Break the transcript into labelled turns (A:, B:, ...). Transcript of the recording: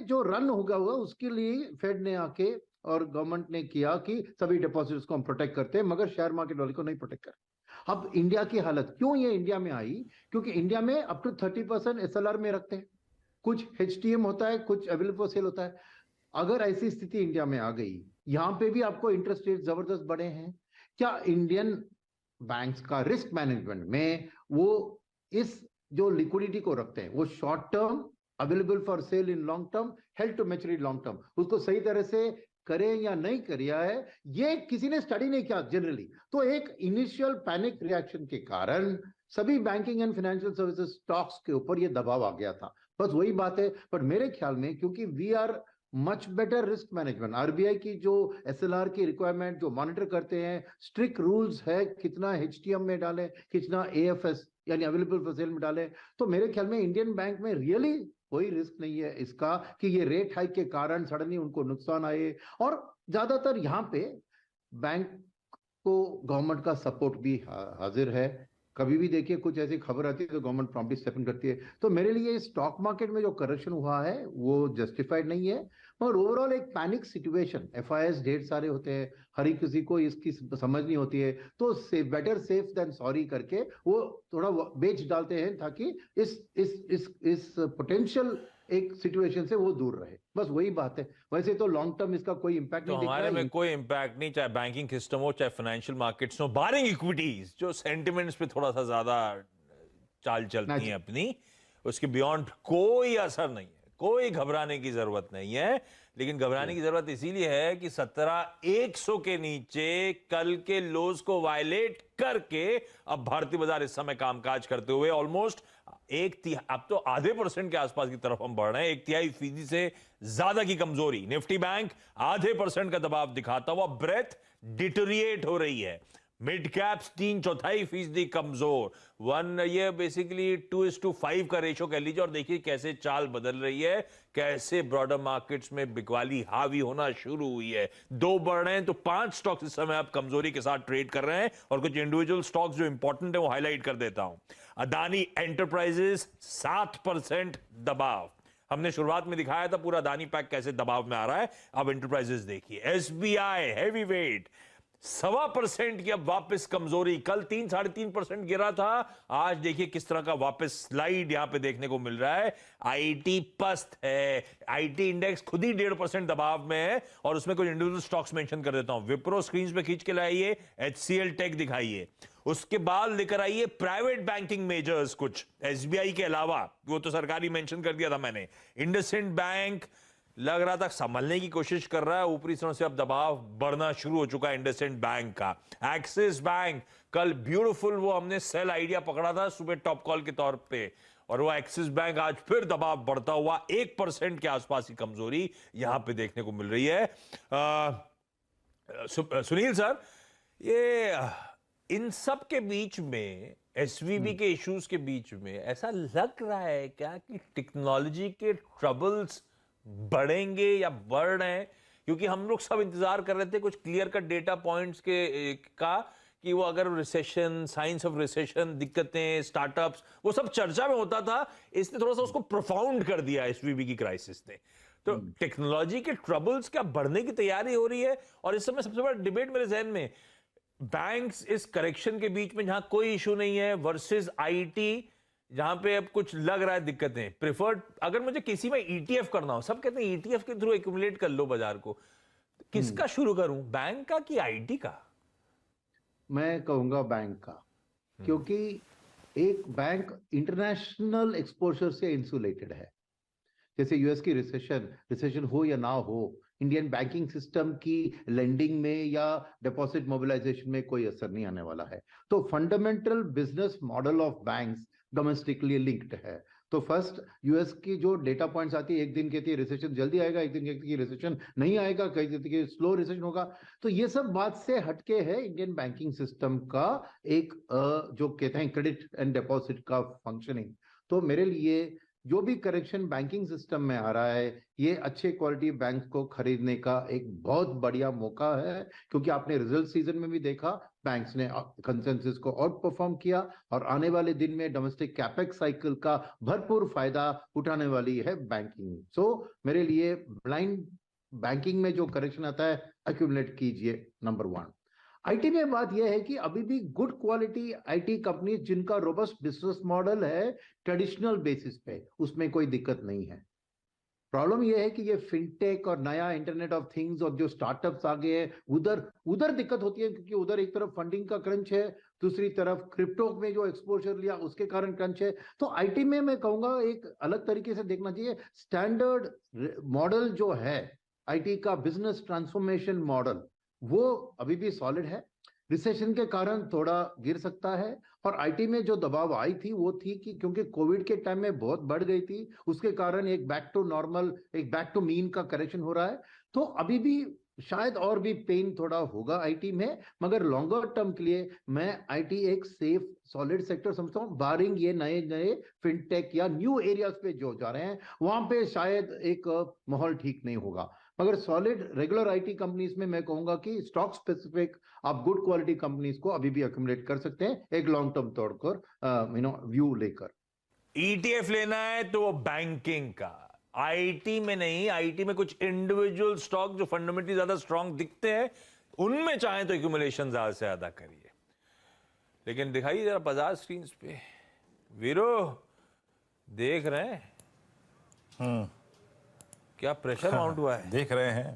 A: जो रन होगा उसके लिए फेड ने आके और गवर्नमेंट ने किया कि सभी डिपॉजिट्स को हम प्रोटेक्ट करते हैं, मगर शेयर मार्केट वाले को नहीं प्रोटेक्ट करते। अब इंडिया की हालत क्यों ये इंडिया में आई? क्योंकि इंडिया में अप टू 30% एसएलआर में रखते हैं, कुछ एचटीएम होता है, कुछ अवेलेबल फॉर सेल होता है। अगर ऐसी स्थिति इंडिया में आ गई, यहां पे भी आपको इंटरेस्ट रेट जबरदस्त बढ़े हैं, क्या इंडियन बैंक्स का रिस्क मैनेजमेंट में वो इस जो लिक्विडिटी को रखते हैं वो short term available for sale in long term, held to maturity long term, उसको सही तरह से करें या नहीं करिया है, ये किसी ने स्टडी नहीं किया जनरली। तो एक इनिशियल पैनिक रिएक्शन के कारण सभी banking and financial services stocks के ऊपर ये दबाव आ गया था, बस वही बात है। पर मेरे ख्याल में क्योंकि we are much better risk management, RBI की जो एसएलआर की रिक्वायरमेंट जो मॉनिटर करते हैं, स्ट्रिक्ट रूल्स है कितना एचटीएम में डालें, कितना एएफएस यानी अवेलेबल फॉर सेल में डालें, तो मेरे ख्याल में इंडियन बैंक में रियली कोई रिस्क नहीं है इसका कि ये रेट हाइक के कारण सडनली उनको नुकसान आए। और ज्यादातर यहाँ पे बैंक को गवर्नमेंट का सपोर्ट भी हाजिर है। कभी भी देखिए कुछ ऐसी खबर आती है तो गवर्नमेंट प्रॉम्प्टली स्टेप इन करती है। तो मेरे लिए स्टॉक मार्केट में जो करेक्शन हुआ है वो जस्टिफाइड नहीं है, मगर ओवरऑल एक पैनिक सिचुएशन, एफआईआईस ढेर सारे होते हैं, हर किसी को इसकी समझ नहीं होती है, तो बेटर सेफ देन सॉरी करके वो थोड़ा बेच डालते हैं ताकि इस पोटेंशियल एक सिचुएशन से वो दूर रहे, बस वही बात है। वैसे तो लॉन्ग टर्म इसका कोई इंपैक्ट
B: तो
A: नहीं दिख रहा
B: हमारे
A: है।
B: में कोई इंपैक्ट नहीं, चाहे बैंकिंग सिस्टम हो चाहे फाइनेंशियल मार्केट्स हो, बारिंग इक्विटीज जो सेंटिमेंट्स पे थोड़ा सा ज्यादा चाल चलती हैं अपनी, उसके बियॉन्ड कोई असर नहीं है, कोई घबराने की जरूरत नहीं है। लेकिन घबराने की जरूरत इसीलिए है कि 17,100 के नीचे कल के लोज को वायलेट करके अब भारतीय बाजार इस समय कामकाज करते हुए ऑलमोस्ट अब तो आधे % के आसपास की तरफ हम बढ़ रहे हैं। 1/3% से ज्यादा की कमजोरी, निफ्टी बैंक आधे % का दबाव दिखाता हुआ ब्रेथ डिटोरिएट हो रही है। मिड कैप्स 3/4% कमजोर, ये बेसिकली 2:5 का रेशो कह लीजिए। और देखिए कैसे चाल बदल रही है, कैसे ब्रॉडर मार्केट्स में बिकवाली हावी होना शुरू हुई है। 2 बढ़ रहे हैं तो 5 स्टॉक्स इस समय आप कमजोरी के साथ ट्रेड कर रहे हैं। और कुछ इंडिविजुअल स्टॉक्स जो इंपॉर्टेंट है वो हाईलाइट कर देता हूं। अदानी एंटरप्राइजेस 7% दबाव, हमने शुरुआत में दिखाया था पूरा अदानी पैक कैसे दबाव में आ रहा है। अब एंटरप्राइजेस देखिए, एसबीआई हैवी वेट 1.25% की अब वापस कमजोरी, कल 3-3.5% गिरा था, आज देखिए किस तरह का वापस स्लाइड यहां पे देखने को मिल रहा है। आईटी पस्त है, आईटी इंडेक्स खुद ही 1.5% दबाव में है। और उसमें कुछ इंडिविजुअल स्टॉक्स मेंशन कर देता हूं। विप्रो स्क्रीन पे खींच के लाइए, एचसीएल टेक दिखाइए, उसके बाद लेकर आइए प्राइवेट बैंकिंग मेजर्स कुछ एसबीआई के अलावा, वो तो सरकारी मेंशन कर दिया था मैंने। इंडसइंड बैंक लग रहा था संभलने की कोशिश कर रहा है, ऊपरी तरफ से अब दबाव बढ़ना शुरू हो चुका है इंडसइंड बैंक का। एक्सिस बैंक कल ब्यूटीफुल वो हमने सेल आइडिया पकड़ा था सुबह टॉप कॉल के तौर पे, और वो एक्सिस बैंक आज फिर दबाव बढ़ता हुआ 1% के आसपास की कमजोरी यहां पे देखने को मिल रही है। सुनील सर, ये इन सब के बीच में, एसवीबी के इश्यूज के बीच में, ऐसा लग रहा है क्या कि टेक्नोलॉजी के ट्रबल्स बढ़ेंगे या बढ़ रहे हैं? क्योंकि हम लोग सब इंतजार कर रहे थे कुछ क्लियर कट डेटा पॉइंट्स का कि वो अगर रिसेशन, साइंस ऑफ रिसेशन, दिक्कतें, स्टार्टअप्स, वो सब चर्चा में होता था। इसने थोड़ा सा उसको प्रोफाउंड कर दिया एसवीबी की क्राइसिस ने। तो टेक्नोलॉजी के ट्रबल्स क्या बढ़ने की तैयारी हो रही है? और इस समय सबसे बड़ा डिबेट मेरे जहन में, बैंक्स इस करेक्शन के बीच में जहां कोई इशू नहीं है वर्सेस आईटी जहां पे अब कुछ लग रहा है दिक्कतें। प्रिफर्ड अगर मुझे किसी में ईटीएफ करना हो, सब कहते हैं ईटीएफ के थ्रू एक्यूमुलेट कर लो बाजार को, किसका शुरू करूं, बैंक का कि आईटी का?
A: मैं कहूंगा बैंक का, क्योंकि एक बैंक इंटरनेशनल एक्सपोजर से इंसुलेटेड है। जैसे यूएस की रिसेशन हो या ना हो, इंडियन बैंकिंग सिस्टम की लेंडिंग में या डिपॉजिट मोबिलाइजेशन में कोई असर नहीं आने वाला है। तो fundamental business model of banks domestically linked है। तो फर्स्ट यूएस की जो डेटा पॉइंट्स आती है, एक दिन कहती है रिसेशन जल्दी आएगा, एक दिन कहती है रिसेशन नहीं आएगा, कई कहती है स्लो रिसेशन होगा। तो ये सब बात से हटके है इंडियन बैंकिंग सिस्टम का एक जो कहते हैं क्रेडिट एंड डिपॉजिट का फंक्शनिंग। तो मेरे लिए जो भी करेक्शन बैंकिंग सिस्टम में आ रहा है, ये अच्छे क्वालिटी बैंक को खरीदने का एक बहुत बढ़िया मौका है, क्योंकि आपने रिजल्ट सीजन में भी देखा बैंक्स ने कंसेंसस को आउट परफॉर्म किया, और आने वाले दिन में डोमेस्टिक कैपेक्स साइकिल का भरपूर फायदा उठाने वाली है बैंकिंग। सो मेरे लिए ब्लाइंड बैंकिंग में जो करेक्शन आता है, एक्यूमुलेट कीजिए, नंबर 1। आईटी में बात यह है कि अभी भी गुड क्वालिटी आईटी कंपनी जिनका रोबस्ट बिजनेस मॉडल है ट्रेडिशनल बेसिस पे, उसमें कोई दिक्कत नहीं है। प्रॉब्लम यह है कि ये फिनटेक और नया इंटरनेट ऑफ थिंग्स और जो स्टार्टअप्स आ गए हैं, उधर उधर दिक्कत होती है, क्योंकि उधर एक तरफ फंडिंग का क्रंच है, दूसरी तरफ क्रिप्टो में जो एक्सपोजर लिया उसके कारण क्रंच है। तो आईटी में मैं कहूंगा एक अलग तरीके से देखना चाहिए। स्टैंडर्ड मॉडल जो है आईटी का, बिजनेस ट्रांसफॉर्मेशन मॉडल, वो अभी भी सॉलिड है। रिसेशन के कारण थोड़ा गिर सकता है, और आईटी में जो दबाव आई थी वो थी कि क्योंकि कोविड के टाइम में बहुत बढ़ गई थी, उसके कारण एक बैक टू नॉर्मल, एक बैक टू मीन का करेक्शन हो रहा है। तो अभी भी शायद और भी पेन थोड़ा होगा आईटी में, मगर लॉन्गर टर्म के लिए मैं आईटी एक सेफ सॉलिड सेक्टर समझता हूं, बारिंग ये नए नए फिनटेक या न्यू एरियाज पे जो जा रहे हैं, वहां पे शायद एक माहौल ठीक नहीं होगा। मगर सॉलिड रेगुलर आईटी कंपनीज में मैं कहूंगा कि स्टॉक स्पेसिफिक आप गुड क्वालिटी कंपनीज को अभी भी अक्यूमुलेट कर सकते हैं, एक लॉन्ग टर्म तोड़कर व्यू लेकर।
B: ईटीएफ लेना है तो वो बैंकिंग का, आईटी में नहीं। आईटी में कुछ इंडिविजुअल स्टॉक जो फंडामेंटली ज्यादा स्ट्रांग दिखते हैं, उनमें चाहे तो एक्यूमुलेशन ज्यादा से ज्यादा करिए। लेकिन दिखाइए जरा बाजार स्क्रीन पे, वीरो देख रहे हैं क्या प्रेशर माउंट हुआ है?
C: देख रहे हैं।